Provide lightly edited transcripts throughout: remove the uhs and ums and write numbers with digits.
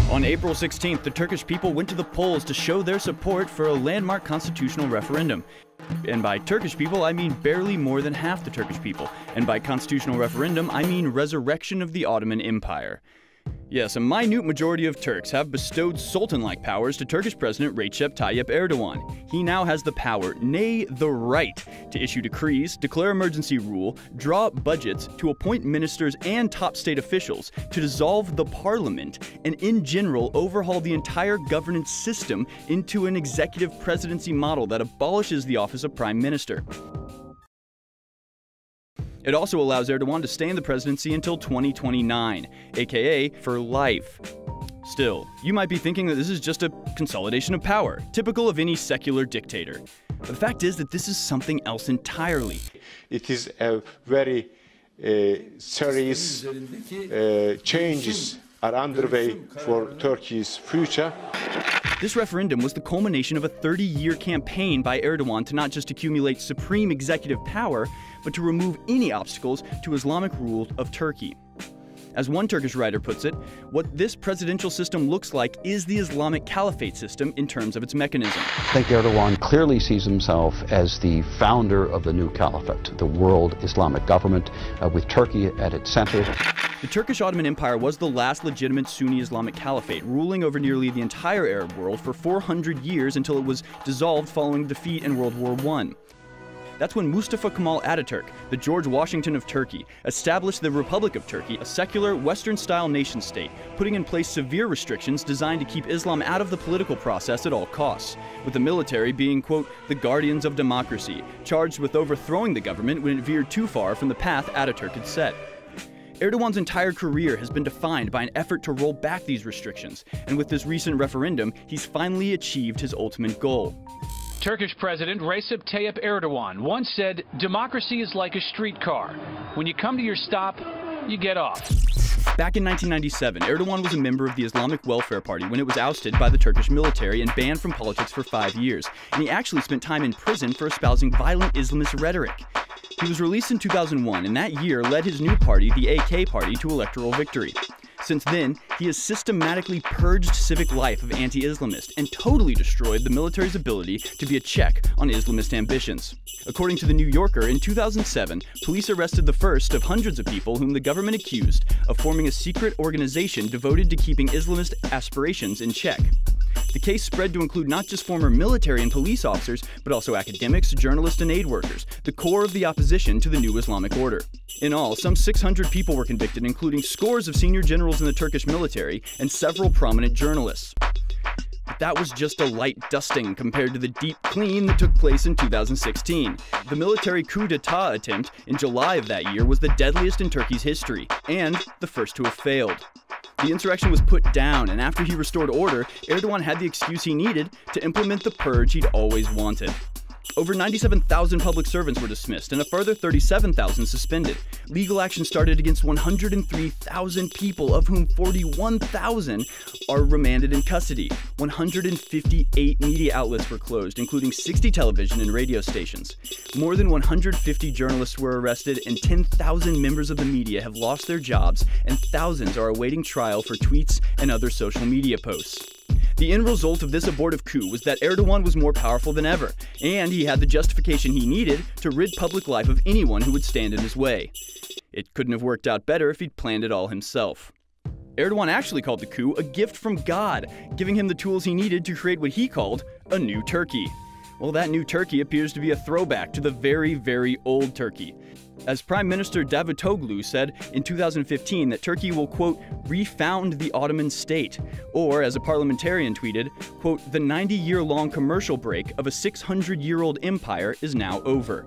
On April 16th, the Turkish people went to the polls to show their support for a landmark constitutional referendum. And by Turkish people, I mean barely more than half the Turkish people. And by constitutional referendum, I mean resurrection of the Ottoman Empire. Yes, a minute majority of Turks have bestowed sultan-like powers to Turkish President Recep Tayyip Erdogan. He now has the power, nay, the right, to issue decrees, declare emergency rule, draw up budgets, to appoint ministers and top state officials, to dissolve the parliament, and in general overhaul the entire governance system into an executive presidency model that abolishes the office of prime minister. It also allows Erdogan to stay in the presidency until 2029, aka for life. Still, you might be thinking that this is just a consolidation of power, typical of any secular dictator. But the fact is that this is something else entirely. It is a very serious changes are underway for Turkey's future. This referendum was the culmination of a 30-year campaign by Erdogan to not just accumulate supreme executive power, but to remove any obstacles to Islamic rule of Turkey. As one Turkish writer puts it, what this presidential system looks like is the Islamic Caliphate system in terms of its mechanism. I think Erdogan clearly sees himself as the founder of the new Caliphate, the world Islamic government, with Turkey at its center. The Turkish Ottoman Empire was the last legitimate Sunni Islamic Caliphate, ruling over nearly the entire Arab world for 400 years until it was dissolved following defeat in World War I. That's when Mustafa Kemal Ataturk, the George Washington of Turkey, established the Republic of Turkey, a secular, Western-style nation-state, putting in place severe restrictions designed to keep Islam out of the political process at all costs, with the military being, quote, the guardians of democracy, charged with overthrowing the government when it veered too far from the path Ataturk had set. Erdogan's entire career has been defined by an effort to roll back these restrictions, and with this recent referendum, he's finally achieved his ultimate goal. Turkish President Recep Tayyip Erdogan once said, "Democracy is like a streetcar. When you come to your stop, you get off." Back in 1997, Erdogan was a member of the Islamic Welfare Party when it was ousted by the Turkish military and banned from politics for 5 years, and he actually spent time in prison for espousing violent Islamist rhetoric. He was released in 2001, and that year led his new party, the AK Party, to electoral victory. Since then, he has systematically purged civic life of anti-Islamists and totally destroyed the military's ability to be a check on Islamist ambitions. According to The New Yorker, in 2007, police arrested the first of hundreds of people whom the government accused of forming a secret organization devoted to keeping Islamist aspirations in check. The case spread to include not just former military and police officers, but also academics, journalists, and aid workers, the core of the opposition to the new Islamic order. In all, some 600 people were convicted, including scores of senior generals in the Turkish military and several prominent journalists. But that was just a light dusting compared to the deep clean that took place in 2016. The military coup d'etat attempt in July of that year was the deadliest in Turkey's history, and the first to have failed. The insurrection was put down, and after he restored order, Erdogan had the excuse he needed to implement the purge he'd always wanted. Over 97,000 public servants were dismissed, and a further 37,000 suspended. Legal action started against 103,000 people, of whom 41,000 are remanded in custody. 158 media outlets were closed, including 60 television and radio stations. More than 150 journalists were arrested, and 10,000 members of the media have lost their jobs, and thousands are awaiting trial for tweets and other social media posts. The end result of this abortive coup was that Erdogan was more powerful than ever, and he had the justification he needed to rid public life of anyone who would stand in his way. It couldn't have worked out better if he'd planned it all himself. Erdogan actually called the coup a gift from God, giving him the tools he needed to create what he called a new Turkey. Well, that new Turkey appears to be a throwback to the very, very old Turkey. As Prime Minister Davutoglu said in 2015 that Turkey will, quote, refound the Ottoman state, or as a parliamentarian tweeted, quote, the 90-year-long commercial break of a 600-year-old empire is now over.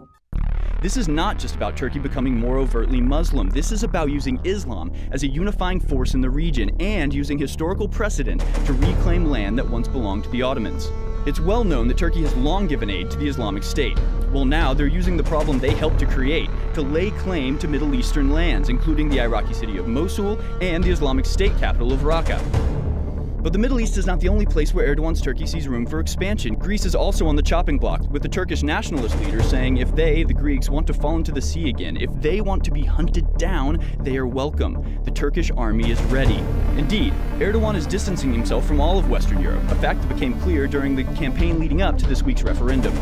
This is not just about Turkey becoming more overtly Muslim. This is about using Islam as a unifying force in the region and using historical precedent to reclaim land that once belonged to the Ottomans. It's well known that Turkey has long given aid to the Islamic State. Well, now they're using the problem they helped to create to lay claim to Middle Eastern lands, including the Iraqi city of Mosul and the Islamic State capital of Raqqa. But the Middle East is not the only place where Erdogan's Turkey sees room for expansion. Greece is also on the chopping block, with the Turkish nationalist leader saying if they, the Greeks, want to fall into the sea again, if they want to be hunted down, they are welcome. The Turkish army is ready. Indeed, Erdogan is distancing himself from all of Western Europe, a fact that became clear during the campaign leading up to this week's referendum.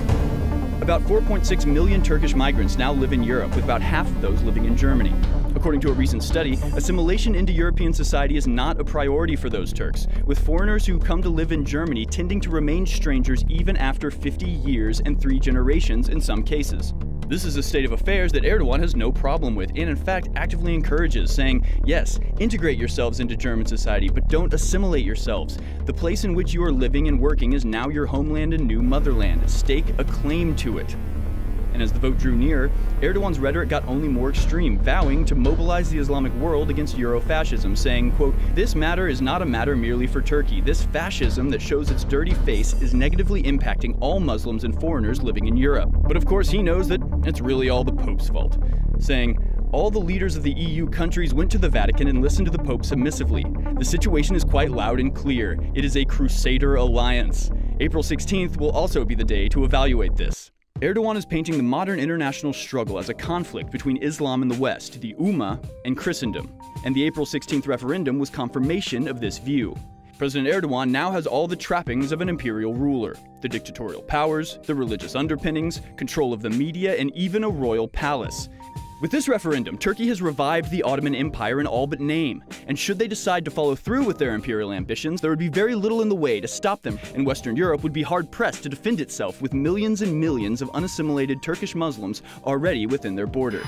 About 4.6 million Turkish migrants now live in Europe, with about half of those living in Germany. According to a recent study, assimilation into European society is not a priority for those Turks, with foreigners who come to live in Germany tending to remain strangers even after 50 years and 3 generations in some cases. This is a state of affairs that Erdogan has no problem with and in fact actively encourages, saying, yes, integrate yourselves into German society, but don't assimilate yourselves. The place in which you are living and working is now your homeland and new motherland. Stake a claim to it. And as the vote drew near, Erdogan's rhetoric got only more extreme, vowing to mobilize the Islamic world against Eurofascism, saying, quote, "This matter is not a matter merely for Turkey. This fascism that shows its dirty face is negatively impacting all Muslims and foreigners living in Europe." But of course he knows that it's really all the Pope's fault, saying, "All the leaders of the EU countries went to the Vatican and listened to the Pope submissively. The situation is quite loud and clear. It is a crusader alliance." April 16th will also be the day to evaluate this. Erdogan is painting the modern international struggle as a conflict between Islam and the West, the Ummah, and Christendom. And the April 16th referendum was confirmation of this view. President Erdogan now has all the trappings of an imperial ruler: the dictatorial powers, the religious underpinnings, control of the media, and even a royal palace. With this referendum, Turkey has revived the Ottoman Empire in all but name, and should they decide to follow through with their imperial ambitions, there would be very little in the way to stop them, and Western Europe would be hard-pressed to defend itself with millions and millions of unassimilated Turkish Muslims already within their border.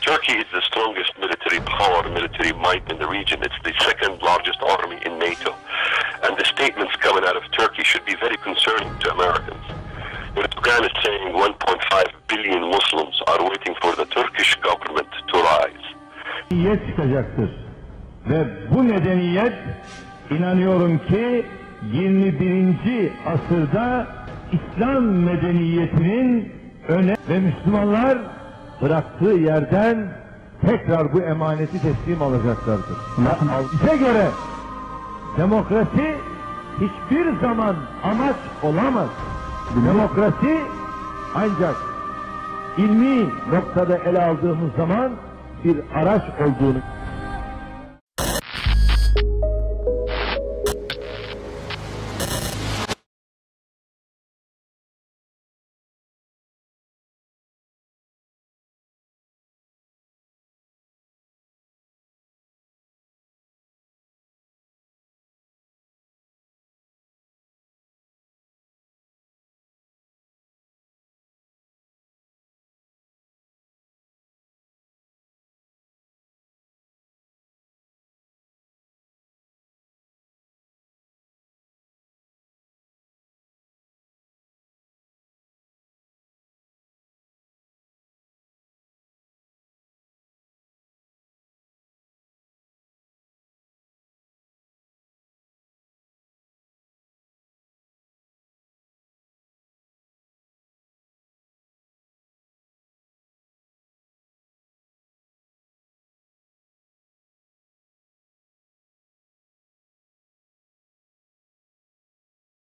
Turkey is the strongest military power, military might in the region. It's the second largest army in NATO, and the statements coming out of Turkey should be very concerning to Americans. Erdogan is saying 1.5 billion Muslims are waiting for the Turkish government to rise. Medeniyet çıkacaktır. Ve bu medeniyet inanıyorum ki 21. asırda İslam medeniyetinin öne ve Müslümanlar bıraktığı yerden tekrar bu emaneti teslim alacaklardır. Bize göre demokrasi hiçbir zaman amaç olamaz. Demokrasi ancak ilmi noktada ele aldığımız zaman bir araç olduğunu